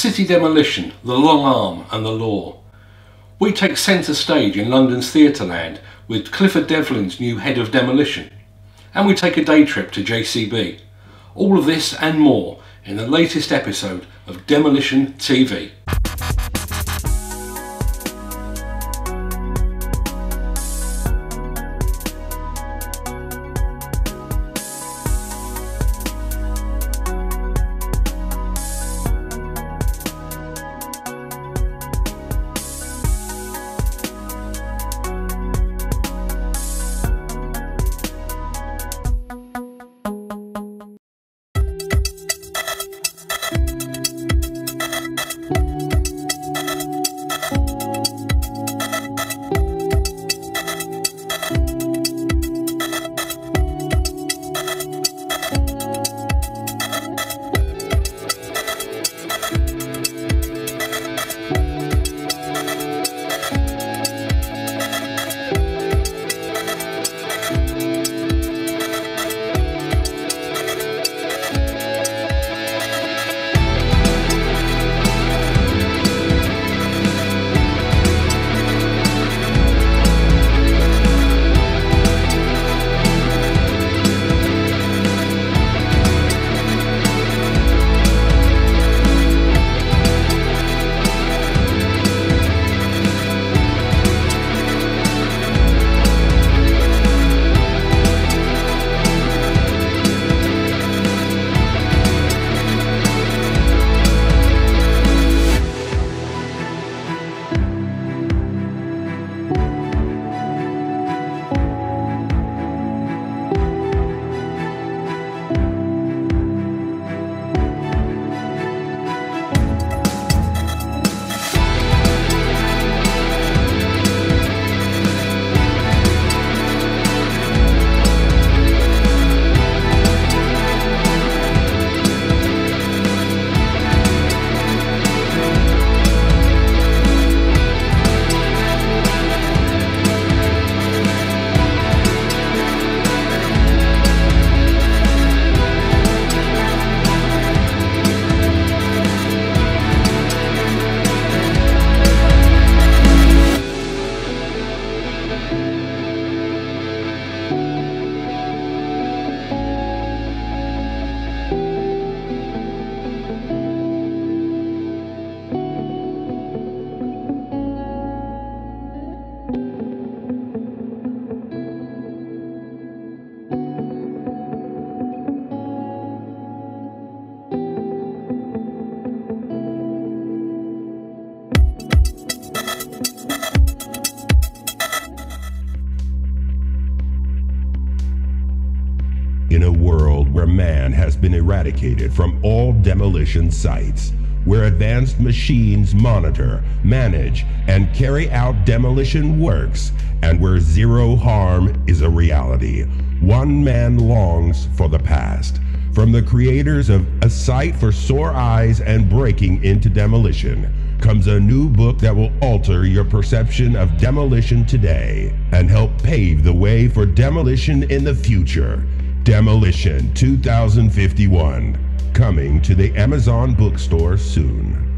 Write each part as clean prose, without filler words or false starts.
City Demolition, The Long Arm and The Law. We take centre stage in London's Theatreland with Clifford Devlin's new head of demolition. And we take a day trip to JCB. All of this and more in the latest episode of Demolition TV. In a world where man has been eradicated from all demolition sites, where advanced machines monitor, manage, and carry out demolition works, and where zero harm is a reality, one man longs for the past. From the creators of A Sight for Sore Eyes and Breaking into Demolition comes a new book that will alter your perception of demolition today and help pave the way for demolition in the future. Demolition 2051, coming to the Amazon bookstore soon.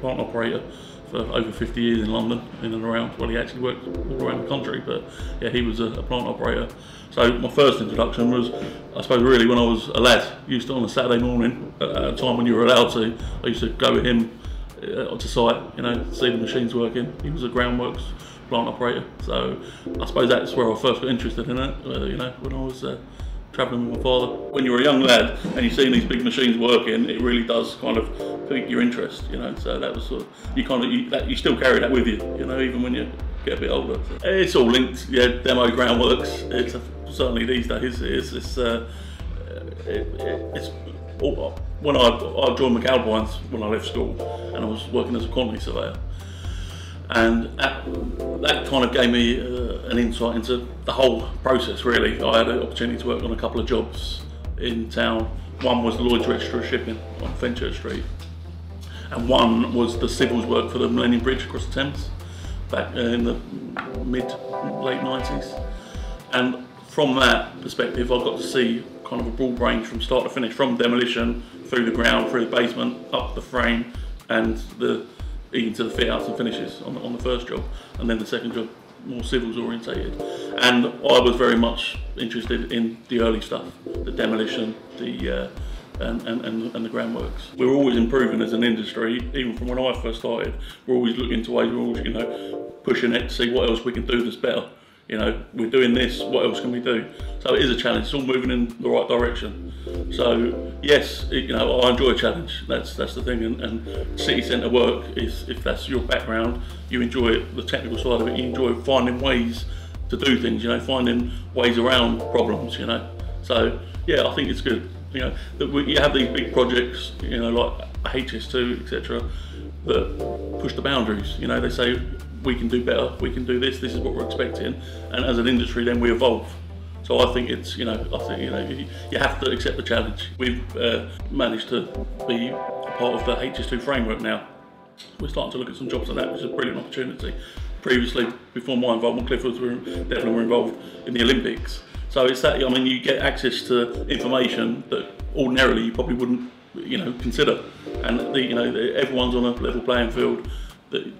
plant operator for over 50 years in London, in and around. Well, he actually worked all around the country, but yeah, he was a plant operator. So my first introduction was, I suppose, really when I was a lad. Used to, on a Saturday morning, at a time when you were allowed to, I used to go with him to site, you know, see the machines working. He was a groundworks plant operator, so I suppose that's where I first got interested in it, you know, when I was travelling with my father. When you're a young lad and you're seeing these big machines working, it really does kind of pique your interest, you know. So that was sort of, you still carry that with you, you know, even when you get a bit older. So it's all linked, yeah. Demo groundworks. It's certainly these days. It's when I joined McAlpines when I left school, and I was working as a quantity surveyor. And that kind of gave me an insight into the whole process, really. I had an opportunity to work on a couple of jobs in town. One was the Lloyd's Register of Shipping on Fenchurch Street, and one was the civils work for the Millennium Bridge across the Thames back in the late 90s. And from that perspective, I got to see kind of a broad range from start to finish, from demolition, through the ground, through the basement, up the frame, and even to the fit outs and finishes on the first job, and then the second job more civils orientated. And I was very much interested in the early stuff, the demolition, and the groundworks. We're always improving as an industry. Even from when I first started, we're always looking to ways, we're always, you know, pushing it to see what else we can do that's better. You know, we're doing this, what else can we do? So it is a challenge, it's all moving in the right direction. So yes, you know, I enjoy a challenge, that's the thing, and city centre work is, if that's your background, you enjoy it, the technical side of it, you enjoy finding ways to do things, you know, finding ways around problems, you know. So yeah, I think it's good, you know, that you have these big projects, you know, like HS2, etc., that push the boundaries, you know, they say, we can do better, we can do this is what we're expecting, and as an industry then we evolve. So I think it's, you know, you have to accept the challenge. We've managed to be a part of the HS2 framework now. We're starting to look at some jobs like that, which is a brilliant opportunity. Previously, before my involvement, Clifford's definitely were involved in the Olympics. So it's that, I mean, you get access to information that ordinarily you probably wouldn't, you know, consider. And you know, everyone's on a level playing field.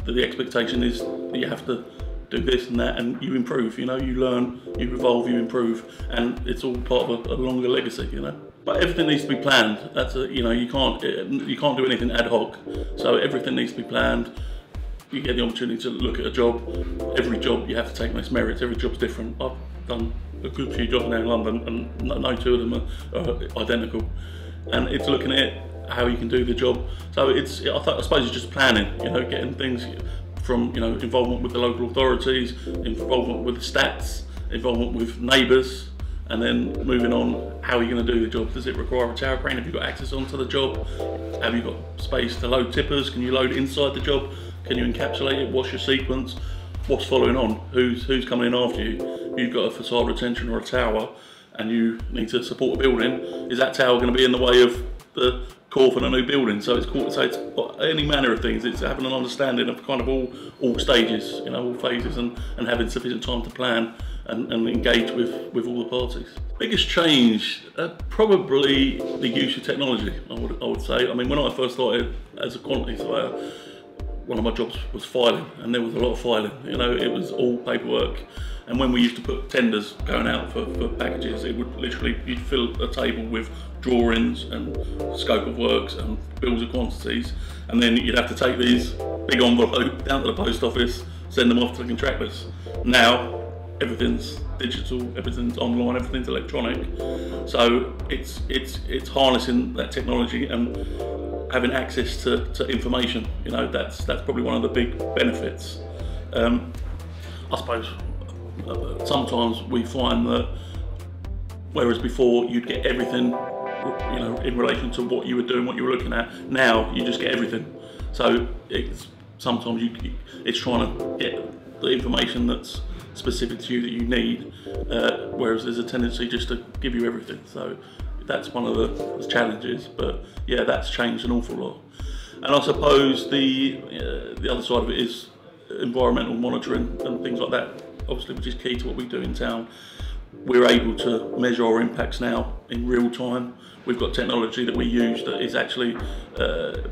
The expectation is that you have to do this and that, and you improve, you know, you learn, you evolve, you improve, and it's all part of a longer legacy, you know. But everything needs to be planned. That's you know, you can't do anything ad hoc. So everything needs to be planned. You get the opportunity to look at a job. Every job you have to take on its merits. Every job's different. I've done a good few jobs now in London, and no two of them are identical. And it's looking at how you can do the job. So it's, I suppose it's just planning, you know, getting things from, you know, involvement with the local authorities, involvement with the stats, involvement with neighbours, and then moving on, how are you going to do the job? Does it require a tower crane? Have you got access onto the job? Have you got space to load tippers? Can you load it inside the job? Can you encapsulate it? What's your sequence? What's following on? Who's coming in after you? You've got a facade retention or a tower, and you need to support a building. Is that tower going to be in the way of the core for the new building? So it's any manner of things. It's having an understanding of kind of all stages, you know, all phases, and having sufficient time to plan and engage with all the parties. Biggest change, probably the use of technology, I would say. I mean, when I first started as a quantity surveyor, one of my jobs was filing, and there was a lot of filing. You know, it was all paperwork. And when we used to put tenders going out for packages, it would literally, you'd fill a table with drawings and scope of works and bills of quantities, and then you'd have to take these big envelopes down to the post office, send them off to the contractors. Now, everything's digital, everything's online, everything's electronic. So it's harnessing that technology and having access to information. You know, that's probably one of the big benefits. I suppose sometimes we find that whereas before you'd get everything, you know, in relation to what you were doing, what you were looking at, now you just get everything. So sometimes it's trying to get the information that's specific to you that you need, whereas there's a tendency just to give you everything. So that's one of the challenges, but yeah, that's changed an awful lot. And I suppose the other side of it is environmental monitoring and things like that, obviously, which is key to what we do in town. we're able to measure our impacts now in real time. We've got technology that we use that is actually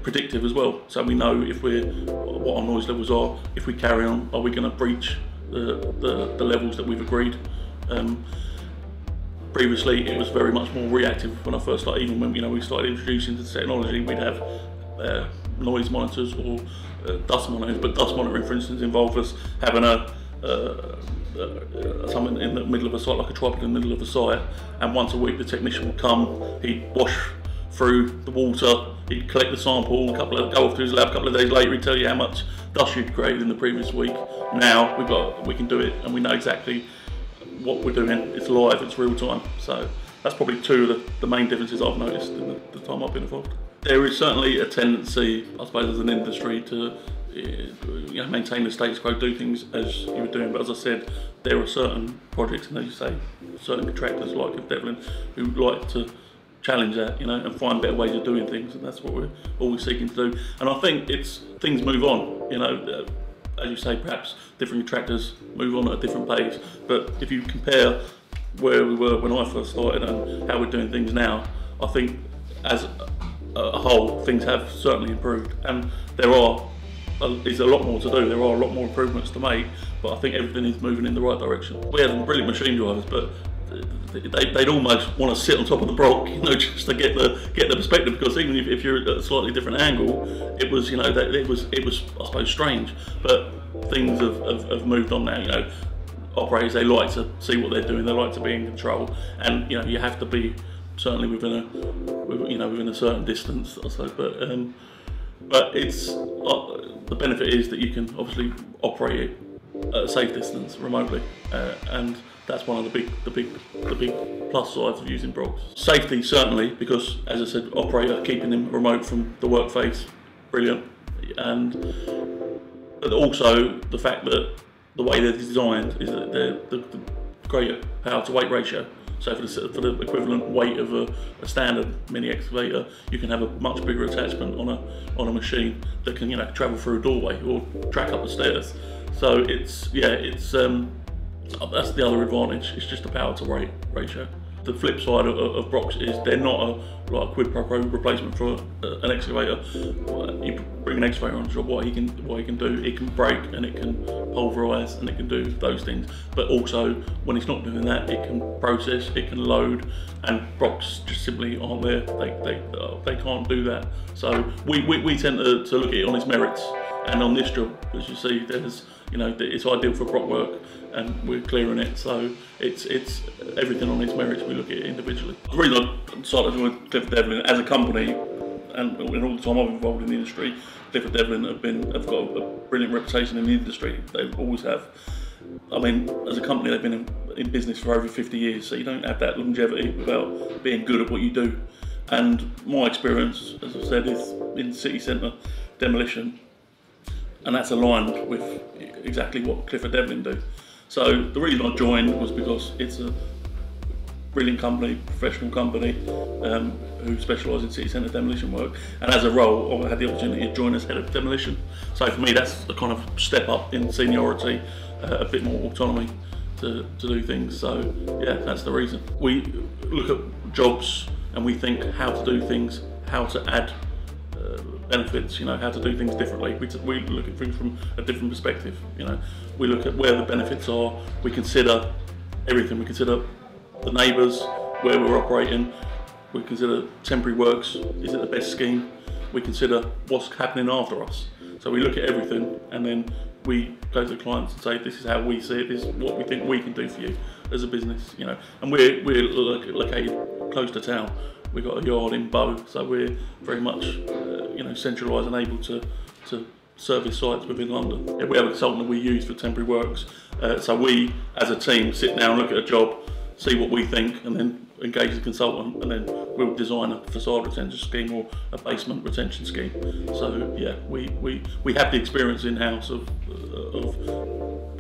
predictive as well. So we know if what our noise levels are. If we carry on, are we going to breach the levels that we've agreed? Previously, it was very much more reactive when I first started. Even when we started introducing the technology, we'd have noise monitors or dust monitors. But dust monitoring, for instance, involved us having something in the middle of a site, like a tripod in the middle of a site, and once a week the technician would come, he'd wash through the water, he'd collect the sample, go off to his lab a couple of days later, he'd tell you how much dust you'd created in the previous week. Now we can do it, and we know exactly what we're doing. It's live, it's real time. So that's probably two of the main differences I've noticed in the time I've been involved. There is certainly a tendency, I suppose, as an industry to maintain the status quo, do things as you were doing. But as I said, there are certain projects, and as you say, certain contractors like Devlin who like to challenge that, and find better ways of doing things, and that's what we're always seeking to do. And I think things move on. As you say, perhaps different contractors move on at a different pace. But if you compare where we were when I first started and how we're doing things now, I think as a whole, things have certainly improved, and there's a lot more to do. There are a lot more improvements to make, but I think everything is moving in the right direction. We had some brilliant machine drivers, but they'd almost want to sit on top of the block, just to get the perspective. Because even if you're at a slightly different angle, it was, it was I suppose strange. But things have moved on now. Operators, they like to see what they're doing. They like to be in control, and you have to be certainly within a certain distance, I suppose. But it's the benefit is that you can obviously operate it at a safe distance remotely, and that's one of the big plus sides of using Brogs. Safety, certainly, because as I said, operator keeping them remote from the work phase, brilliant, but also the fact that the way they're designed is that they're the greater power to weight ratio. So for the equivalent weight of a standard mini excavator, you can have a much bigger attachment on a machine that can travel through a doorway or track up the stairs. So that's the other advantage. It's just the power to weight ratio. The flip side of Brogs is they're not a quid pro quo replacement for an excavator. You bring an excavator on the job, what he can do, it can break and it can pulverise and it can do those things. But also, when it's not doing that, it can process, it can load, and Brogs just simply aren't there. They can't do that. So we tend to look at it on its merits. And on this job, as you see, there's it's ideal for Brog work, and we're clearing it. So it's everything on its merits. We look at it individually. The reason I started with Clifford Devlin as a company, and in all the time I've been involved in the industry, Clifford Devlin have got a brilliant reputation in the industry. They always have. I mean, as a company, they've been in business for over 50 years, so you don't have that longevity without being good at what you do. And my experience, as I said, is in city centre demolition. And that's aligned with exactly what Clifford Devlin do. So the reason I joined was because it's a brilliant company, professional company, who specialise in city centre demolition work. And as a role, I had the opportunity to join as head of demolition. So for me, that's the kind of step up in seniority, a bit more autonomy to do things. So yeah, that's the reason. We look at jobs and we think how to do things, how to add benefits, how to do things differently. We look at things from a different perspective. We look at where the benefits are. We consider everything. We consider the neighbours, where we're operating. We consider temporary works. Is it the best scheme? We consider what's happening after us. So we look at everything, and then we go to the clients and say, this is how we see it. This is what we think we can do for you as a business. And we're located close to town. We've got a yard in Bow, so we're very much, centralised and able to service sites within London. Yeah, we have a consultant that we use for temporary works. So we, as a team, sit down, look at a job, see what we think, and then engage the consultant, and then we'll design a facade retention scheme or a basement retention scheme. So yeah, we have the experience in-house of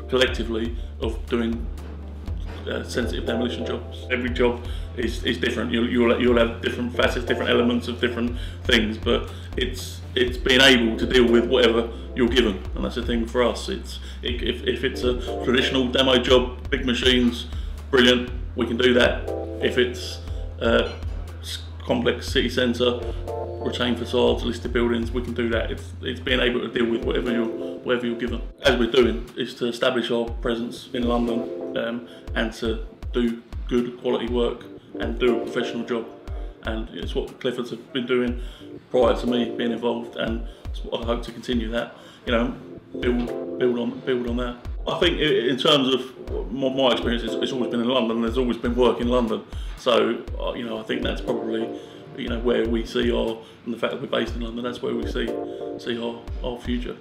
collectively of doing sensitive demolition jobs. Every job is different. You'll have different facets, different elements of different things, but it's being able to deal with whatever you're given, and that's the thing for us. If it's a traditional demo job, big machines, brilliant. we can do that if it's complex city centre, retained facades, listed buildings. We can do that. It's being able to deal with whatever you're given. As we're doing is to establish our presence in London and to do good quality work and do a professional job. And it's what Cliffords have been doing prior to me being involved, and it's what I hope to continue that. You know, build on that. I think in terms of my experience, it's always been in London. There's always been work in London, so you know, I think that's probably, you know, where we see and the fact that we're based in London, that's where we see our future.